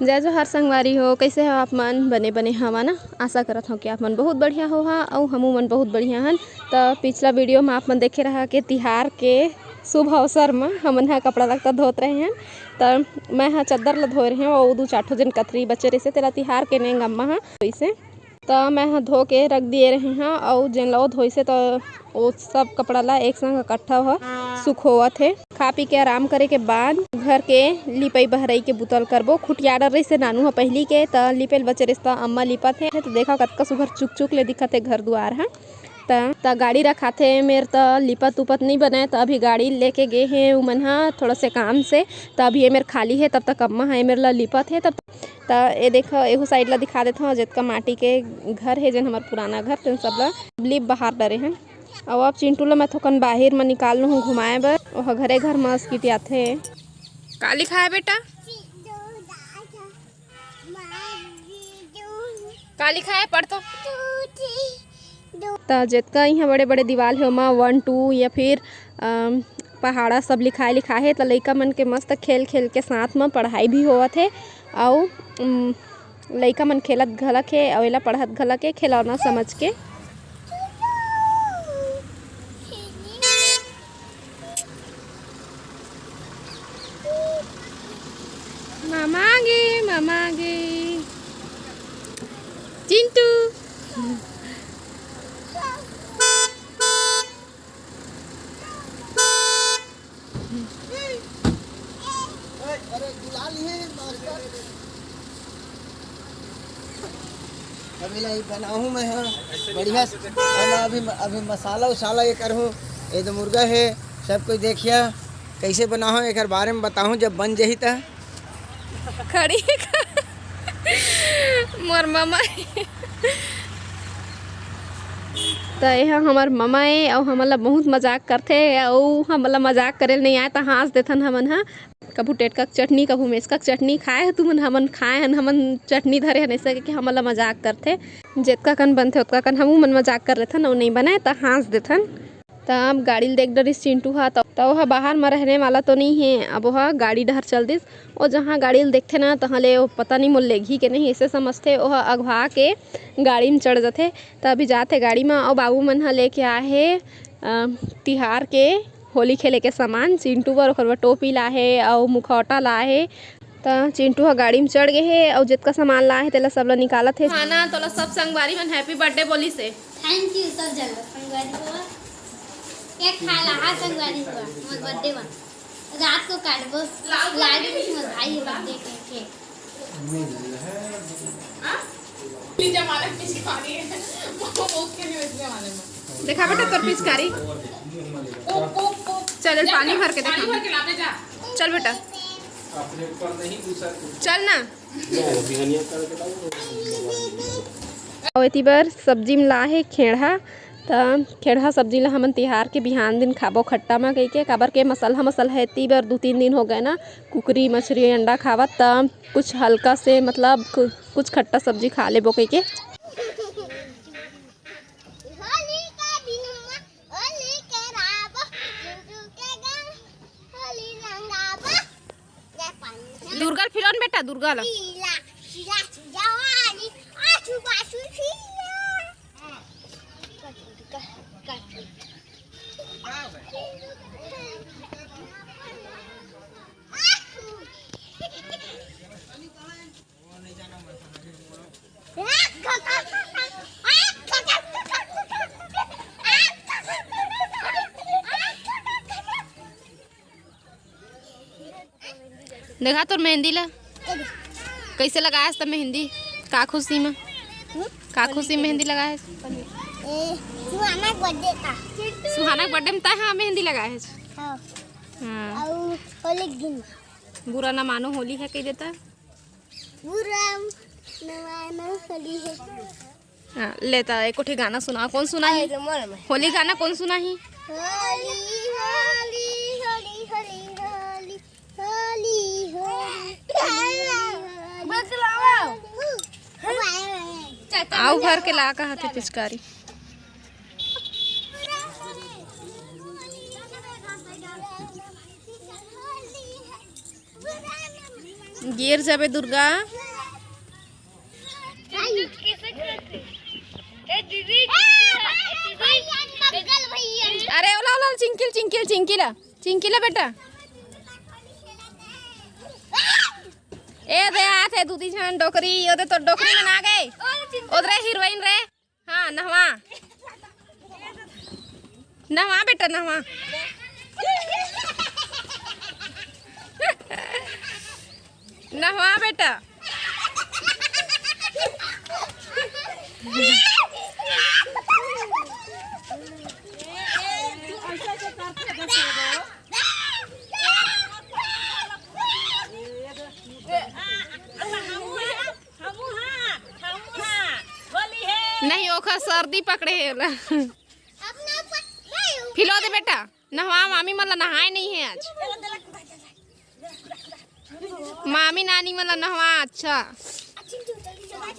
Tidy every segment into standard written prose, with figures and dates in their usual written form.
जय जोहार संगवारी हो, कैसे हो आप मन? बने बने हवा ना। आशा करत हूँ कि आप मन बहुत बढ़िया हो हा और हमू मन बहुत बढ़िया हन। तो पिछला वीडियो में आप मन देखे रहा कि तिहार के शुभ अवसर में हमन हा कपड़ा लत्ता धोत रहे हैं। तो मैं हा चद्दर ला धोए रहे और दू चार ठो जन कतरी बचे रहे तेला तिहार के ने गम्मा हा वैसे तो मैं हा धो के रख दिए रहे हैं और जेन ला धोई से तो वो सब कपड़ा ला एक संग इकट्ठा हो सुखोवत है। खा पी के आराम करे के बाद घर के लिपाई बहराई के बुतल करबो। खुटिया डर रही से नानू हा पहली के त लिपेल बचे रही अम्मा लिपत है। तो देखा कतका सुघर चुक चुक ले दिखत है घर दुआर है। त गाड़ी रखाथे मेर त लिपत उपत नहीं बनाए तो अभी गाड़ी लेके गए हैं उमन हा थोड़ा से काम से। तो अभी ये मेर खाली है तब तक अम्मा है मेरे ला लिपत है। तब ये देखो एहू साइड ला दिखा देता हूँ जितना माटी के घर है जन हमार पुराना घर तेन सब ला लिप बाहर डरे हैं। और अब चिंटू ला मैं थोकन बाहर में निकाल लूँ घुमाए बर वह घरे घर मस्त किटियाथे। का लिखा है बेटा? का लिखा है पढ़ तो। जितना यहाँ बड़े बड़े दीवार है वहाँ 1 2 या फिर पहाड़ा सब लिखाए लिखा है। तो लइका मन के मस्त खेल खेल के साथ में पढ़ाई भी होवत है और लइका मन खेलत घलक है और एला पढ़त घलक है खिलौना समझ के। मामा गे चिंटू अभी बनाऊँ मैं हाँ बढ़िया अभी मसाला उसाला ये करूँ। ये तो मुर्गा है सब कुछ देखिए कैसे बनाऊँ एक बारे में बताऊँ जब बन जाही तो खड़ी मोर मामा तो यह हमार मामा है और हमला बहुत मजाक करते और हमला मजाक करे नहीं आए तो हंस देथन हमन हा। कभू टेटका चटनी कभू मेसका चटनी खाए तुमन हमन खाए हन हमन चटनी धरे हन ऐसा कि हमला मजाक करते। जितका कन बनते उतका कन हमू मन मजाक कर लेथन और नहीं बनाए तो हंस देथन। तब गाड़ी देख डरिस चिंटू हा तो वह बाहर में रहने वाला तो नहीं है। अब वह गाड़ी डहर चल दिस और जहाँ गाड़ी देखते ना तहाँ ले पता नहीं मोल लेगी के नहीं ऐसे समझते वह अगवा के गाड़ी में चढ़ जाते। तभी जाते गाड़ी में और बाबू मन हा लेके आए है तिहार के होली खेले के सामान। चिंटू बर ओकर टोपी ला है और मुखौटा ला है। तो चिंटू हा गाड़ी में चढ़ गए है और जितना सामान ला है तेला सब ला निकालत है। खाना तोला सब संगवारी मन हैप्पी बर्थडे बोली से थैंक यू सब जन संगवारी हुआ केक खाला हा संगवारी हुआ मोर बर्थडे बा रात को काटबो लाइव में मोर भाई है बर्थडे केक हां लीजा मालक पिचकारी है वो के लिए इसमें वाले में देखा बेटा तोर पिचकारी चल पानी भर के देखा पानी भर के लाने जा चल बेटा अपने ऊपर नहीं दूसरा चल ना। बिहनिया कर के लाओ। और इतनी बार सब्जी में ला है खेड़ा। तो खेड़ा सब्जी ला हमन तिहार के बिहान दिन खाबो खट्टा में कह के काबर के मसाला है। इतनी बार 2 3 दिन हो गए ना कुकरी मछली अंडा खावत तब कुछ हल्का से मतलब कुछ खट्टा सब्जी खा ले बो कह के। दुर्गा फिरन बेटा दुर्गा ला देखा तोर मेहंदी ला कैसे लगाया तब मेहंदी का खुशी में मेहंदी लगाए सुहाना बर्थडे में ता मेहंदी लगाए हाँ होली दिन बुरा ना मानो होली है कह देता बुरा न मानो होली है। हाँ लेता एक कोठी गाना सुना कौन सुना है होली गाना कौन सुना ही होली होली होली होली होली होली आओ भर के ला का हाथे पिचकारी गिर जाबे दुर्गा। अरे ओला ओला चिंकिल चिंकिल चिंकिला चिंकिला बेटा ए दे आथे दूधी छन डोकरी ओदे तो डोकरी में ना गए ओदरे हीरोइन रे। हाँ नहवा नहवा बेटा नहवा नहवा बेटा। नहीं ओखा सर्दी पकड़े है फिलो दे बेटा नहवा मामी मला नहाए नहीं है आज मामी नानी मला नहवा अच्छा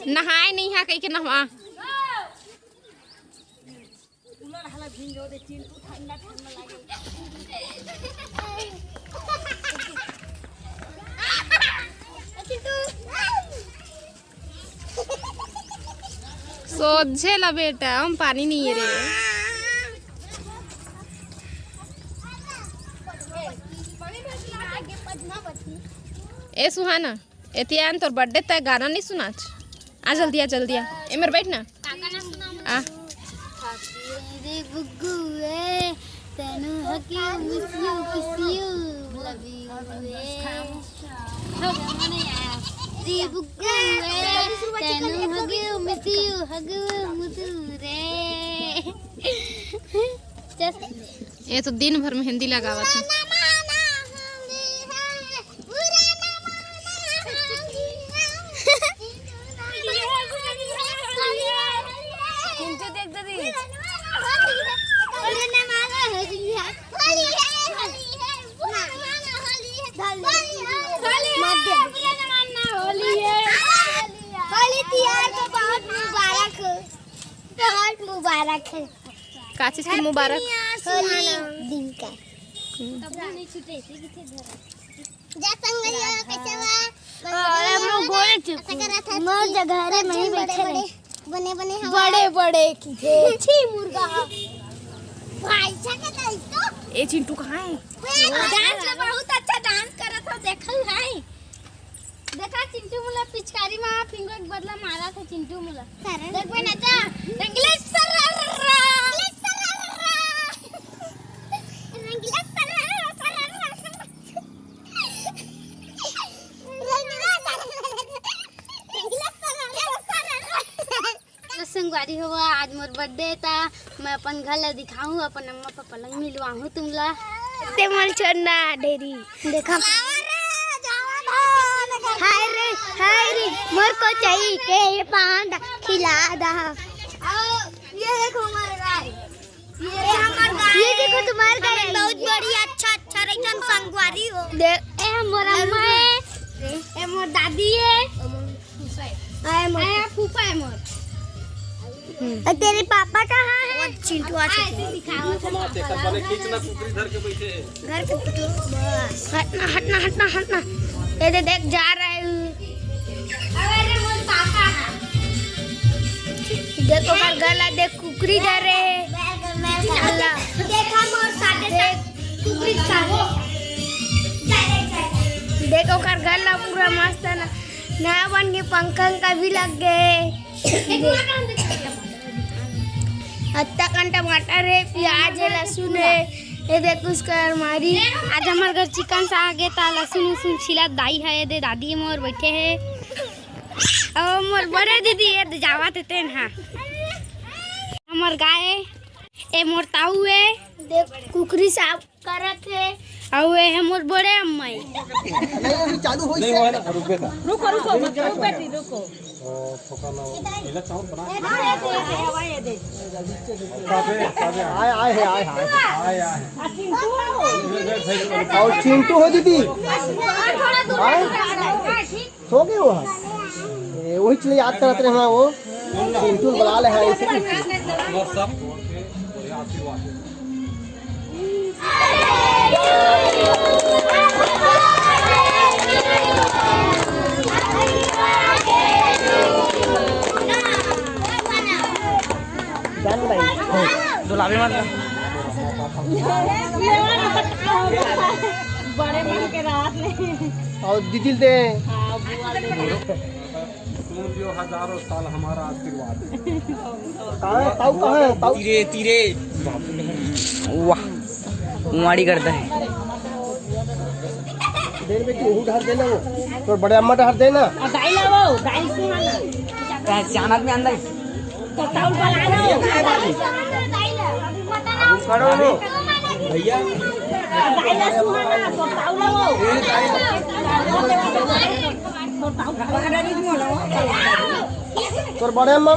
नहाए नहीं है कहीं के नहवा सोझे ला बेटा हम पानी नहीं है रे। ए सुहाना एतियान तोर बर्थडे तय गाना नहीं सुना आ जल्दी आ जल्दी आ ए मेरे बैठ ना आ रे बुग्गू ए तनु हकी मिस यू किस यू लव यू रे बुग्गू ए तनु हकी मिस यू हग मुदु रे। ये तो दिन भर मेहंदी लगावत है। मुबारक है का चीज की मुबारक दिन का नहीं छूटे जा संगरिया कैसे बा और हम लोग गोरे चुप मोर जगह रे नहीं बैठे रहे बने बने बड़े बड़े की छी मुर्गा भाई छका तो ए चिंटू कहाँ है डांस में बहुत अच्छा डांस करत हो देखल है देखा चिंटू मुला पिचकारी में फिंगर एक बदला मारा था चिंटू मुला देख बे नचा इंग्लिश सररा संगवारी हुआ आज मोर बर्थडे था मैं अपन घर ला दिखाऊं अपन अम्मा पापा लंग मिलवाऊं तुमला ते मोर छोड़ना डेरी देखा हाय रे मोर को चाहिए के ये पांडा खिला दा ये देखो हमारा गाय ये हमारा गाय ये देखो तुम्हारा गाय बहुत बढ़िया अच्छा एकदम संगवारी हो ए मोर अम्मा है ए मोर दादी है ए मोर फूफा है मोर और तेरे पापा कहाँ है चिंटू आ दिखाओ खींचना कुकरी धर के बैठे घर पे हटना ये देख जा रहा है अरे मोर पापा देखो मर गला देख कुकरी धर रहे देखा मोर साथे कुकरी साथे देखो कर गला पूरा मस्त है ना नया बन के पंखन का भी लग गए हत्ता का टमाटर है प्याज है लहसुन है ये देख उसका अलमारी आज हमारे घर चिकन सा आ गया था लहसुन उसुन छिला दाई है ये दे दादी मोर बैठे है और मोर बड़े दीदी ये जावा थे ना हमार गाय ए मोर ताऊ है देख कुकरी साफ करत है और ये है मोर बड़े अम्मा नहीं चालू हो नहीं हुआ ना रुको बेटी रुको इला चावल बना आए और चिंटू हो दीदी सो गए वो वही चले याद करते रहे वो चिंटू बुला ले है ऐसे सब आशीर्वाद है दुलावे मत बड़े मन के रात नहीं और दीदी दे तुम जो हजारों साल हमारा आशीर्वाद तीरे तीरे वाह उमाड़ी करता है देर में क्यों ढाल देना वो तो बड़े अम्मा ढाल देना दाई ला वो दाई सुहाना सियानत में अंदर तो ताउल बना लो भैया दाई ला सुहाना तो ताउल वो तो ताउल बना नहीं तो बड़े अम्मा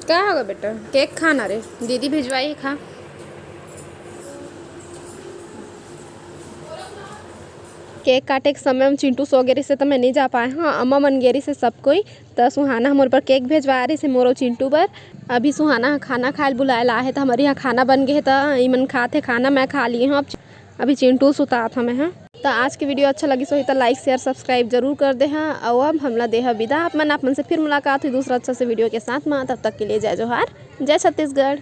क्या होगा बेटा केक खाना रे दीदी भिजवाई खा केक काटे के समय हम चिंटू सोगेरी से तो मैं नहीं जा पाए हाँ अम्मा मनगेरी से सब कोई तो सुहाना हमारे पर केक भेजवा रही से मोरो चिंटू पर अभी सुहाना खाना खाए बुलाए ला है तो हमारे यहाँ खाना बन गए तो इमन खाते खाना मैं खा लिए हूँ अभी चिंटू सुता था मैं हाँ तो आज की वीडियो अच्छा लगी सो तो लाइक शेयर सब्सक्राइब जरूर कर दे हाँ और अब हमला देहा विदा आप मन से फिर मुलाकात हुई दूसरा अच्छा से वीडियो के साथ में तब तक के लिए जय जोहार जय छत्तीसगढ़।